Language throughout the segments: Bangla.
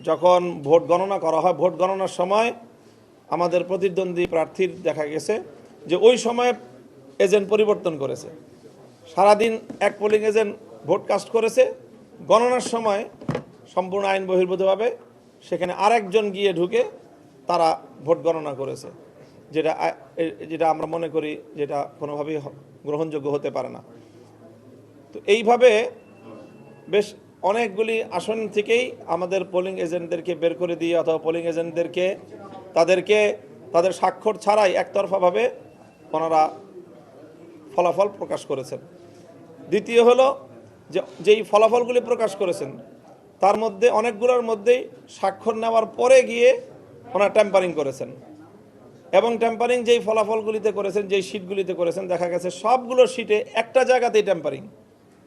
যখন ভোট গণনা করা হয়, ভোট গণনার সময় আমাদের প্রতিদ্বন্দ্বী প্রার্থীর দেখা গেছে যে ওই সময় এজেন্ট পরিবর্তন করেছে। সারাদিন এক পোলিং এজেন্ট ভোট কাস্ট করেছে, গণনার সময় সম্পূর্ণ আইন বহির্ভূতভাবে সেখানে আরেকজন গিয়ে ঢুকে তারা ভোট গণনা করেছে, যেটা আমরা মনে করি যেটা কোনোভাবেই গ্রহণযোগ্য হতে পারে না। তো এইভাবে বেশ অনেকগুলি আসন থেকেই আমাদের পোলিং এজেন্টদেরকে বের করে দিয়ে অথবা পোলিং এজেন্টদেরকে তাদের স্বাক্ষর ছাড়াই একতরফাভাবে ওনারা ফলাফল প্রকাশ করেছেন। দ্বিতীয় হলো যেই ফলাফলগুলি প্রকাশ করেছেন তার মধ্যে অনেকগুলোর মধ্যেই স্বাক্ষর নেওয়ার পরে গিয়ে ওনারা ট্যাম্পারিং করেছেন, এবং ট্যাম্পারিং যেই ফলাফলগুলিতে করেছেন, যেই শিটগুলিতে করেছেন, দেখা গেছে সবগুলো শিটে একটা জায়গাতেই ট্যাম্পারিং,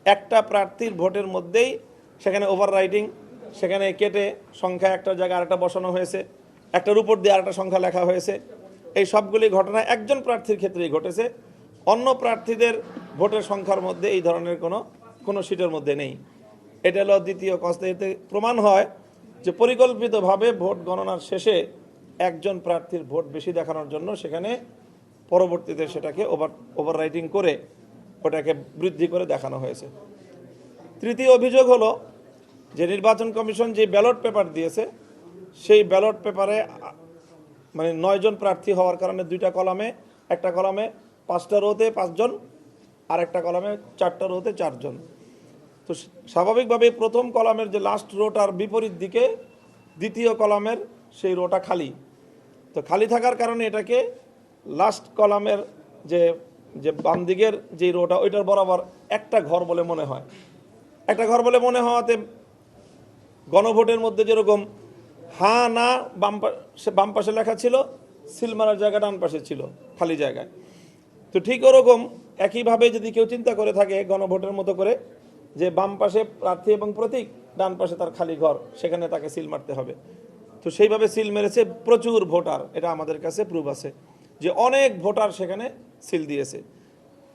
একটা প্রার্থীর ভোটের মধ্যেই সেখানে ওভাররাইটিং, সেখানে কেটে সংখ্যা একটা জায়গায় আরেকটা বসানো হয়েছে, একটার উপর দিয়ে আরেকটা সংখ্যা লেখা হয়েছে। এই সবগুলি ঘটনা একজন প্রার্থীর ক্ষেত্রেই ঘটেছে, অন্য প্রার্থীদের ভোটের সংখ্যার মধ্যে এই ধরনের কোনো শিটের মধ্যে নেই। এটা হলো দ্বিতীয় কষ্ট। এতে প্রমাণ হয় যে পরিকল্পিতভাবে ভোট গণনার শেষে একজন প্রার্থীর ভোট বেশি দেখানোর জন্য সেখানে পরবর্তীতে সেটাকে ওভাররাইটিং করে ওটাকে বৃদ্ধি করে দেখানো হয়েছে। তৃতীয় অভিযোগ হলো যে নির্বাচন কমিশন যে ব্যালট পেপার দিয়েছে সেই ব্যালট পেপারে মানে 9 জন প্রার্থী হওয়ার কারণে 2টা কলামে, একটা কলামে 5টা রোতে 5 জন আর একটা কলামে 4টা রোতে 4 জন। তো স্বাভাবিকভাবে প্রথম কলামের যে লাস্ট রোটার বিপরীত দিকে দ্বিতীয় কলামের সেই রোটা খালি। তো খালি থাকার কারণে এটাকে লাস্ট কলামের যে বাম দিকের যে রোটা ওইটার বরাবর একটা ঘর বলে মনে হয়। একটা ঘর বলে মনে হওয়াতে গণভোটের মধ্যে যেরকম হ্যাঁ না বাম পাশে লেখা ছিল, সিল মারার জায়গা ডান পাশে ছিল খালি জায়গায়। তো ঠিক ওরকম একইভাবে যদি কেউ চিন্তা করে থাকে গণভোটের মতো করে যে বাম পাশে প্রার্থী এবং প্রতীক, ডান পাশে তার খালি ঘর, সেখানে তাকে সিল মারতে হবে, তো সেইভাবে সিল মেরেছে প্রচুর ভোটার। এটা আমাদের কাছে প্রুফ আছে যে অনেক ভোটার সেখানে সিল দিয়েছে,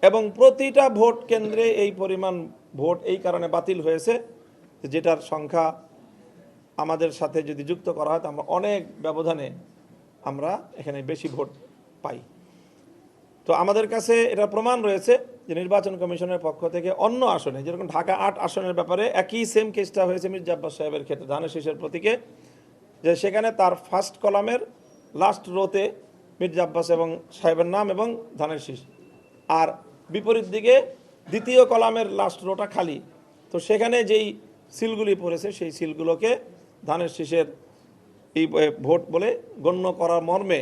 এবং প্রতিটা ভোট কেন্দ্রে এই পরিমাণ ভোট এই কারণে বাতিল হয়েছে যেটার সংখ্যা আমাদের সাথে যদি যুক্ত করা হয় তো আমরা অনেক ব্যবধানে আমরা এখানে বেশি ভোট পাই। তো আমাদের কাছে এটা প্রমাণ রয়েছে যে নির্বাচন কমিশনের পক্ষ থেকে অন্য আসনে, যেরকম ঢাকা 8 আসনের ব্যাপারে একই সেম কেসটা হয়েছে মির্জা আব্বাস সাহেবের ক্ষেত্রে ধানের শীষের প্রতীকে, যে সেখানে তার ফার্স্ট কলামের লাস্ট রোতে মির্জা আব্বাস এবং সাহেবের নাম এবং ধানের শীষ, আর বিপরীত দিকে দ্বিতীয় কলামের লাস্ট রোটা খালি। তো সেখানে যেই সিলগুলি পড়েছে সেই সিলগুলোকে ধানের শীষের এই ভোট বলে গণ্য করার মর্মে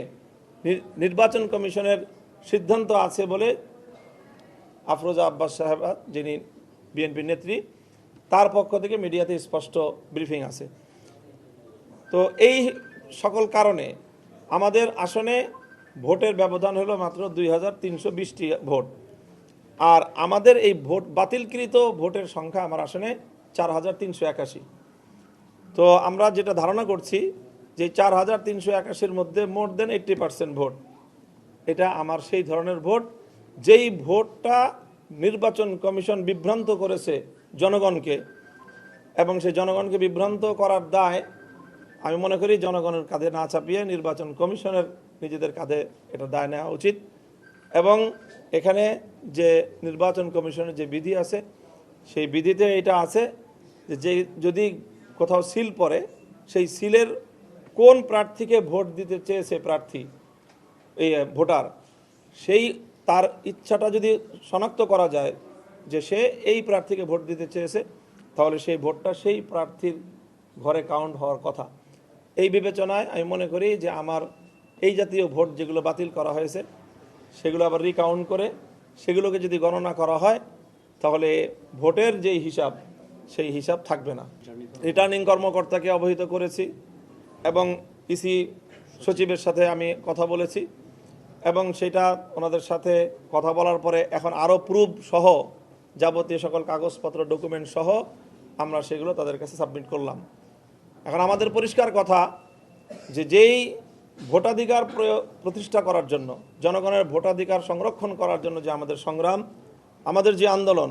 নির্বাচন কমিশনের সিদ্ধান্ত আছে বলে আফরোজা আব্বাস সাহেবা, যিনি বিএনপির নেত্রী, তার পক্ষ থেকে মিডিয়াতে স্পষ্ট ব্রিফিং আছে। তো এই সকল কারণে আমাদের আসনে ভোটের ব্যবধান হলো মাত্র 2320টি ভোট, আর আমাদের এই ভোট বাতিলকৃত ভোটের সংখ্যা আমার আসনে 4381। তো আমরা যেটা ধারণা করছি যে 4381-র মধ্যে মোর দেন 80% ভোট, এটা আমার সেই ধরনের ভোট যেই ভোটটা নির্বাচন কমিশন বিভ্রান্ত করেছে জনগণকে, এবং সেই জনগণকে বিভ্রান্ত করার দায় আমি মনে করি জনগণের কাঁধে না চাপিয়ে নির্বাচন কমিশনের নিজেদের কাঁধে এটা দায় নেওয়া উচিত। এবং এখানে যে নির্বাচন কমিশনের যে বিধি আছে সেই বিধিতে এটা আছে যে যদি কোথাও সিল পড়ে সেই সিলের কোন প্রার্থীকে ভোট দিতে চেয়েছে প্রার্থী এই ভোটার, সেই তার ইচ্ছাটা যদি শনাক্ত করা যায় যে সে এই প্রার্থীকে ভোট দিতে চেয়েছে, তাহলে সেই ভোটটা সেই প্রার্থীর ঘরে কাউন্ট হওয়ার কথা। এই বিবেচনায় আমি মনে করি যে আমার এই জাতীয় ভোট যেগুলো বাতিল করা হয়েছে সেগুলো আবার রিকাউন্ট করে সেগুলোকে যদি গণনা করা হয় তাহলে ভোটের যেই হিসাব সেই হিসাব থাকবে না। রিটার্নিং কর্মকর্তাকে অবহিত করেছি এবং ইসি সচিবের সাথে আমি কথা বলেছি, এবং সেটা ওনাদের সাথে কথা বলার পরে এখন আরও প্রুফ সহ যাবতীয় সকল কাগজপত্র ডকুমেন্ট সহ আমরা সেগুলো তাদের কাছে সাবমিট করলাম। এখন আমাদের পরিষ্কার কথা যে যেই ভোটাধিকার প্রতিষ্ঠা করার জন্য, জনগণের ভোটাধিকার সংরক্ষণ করার জন্য যে আমাদের সংগ্রাম, আমাদের যে আন্দোলন,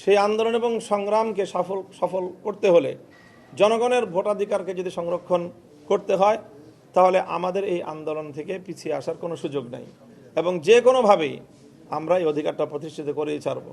সেই আন্দোলন এবং সংগ্রামকে সফল করতে হলে জনগণের ভোটাধিকারকে যদি সংরক্ষণ করতে হয় তাহলে আমাদের এই আন্দোলন থেকে পিছিয়ে আসার কোনো সুযোগ নাই এবং যে কোনোভাবেই আমরা এই অধিকারটা প্রতিষ্ঠিত করেই ছাড়ব।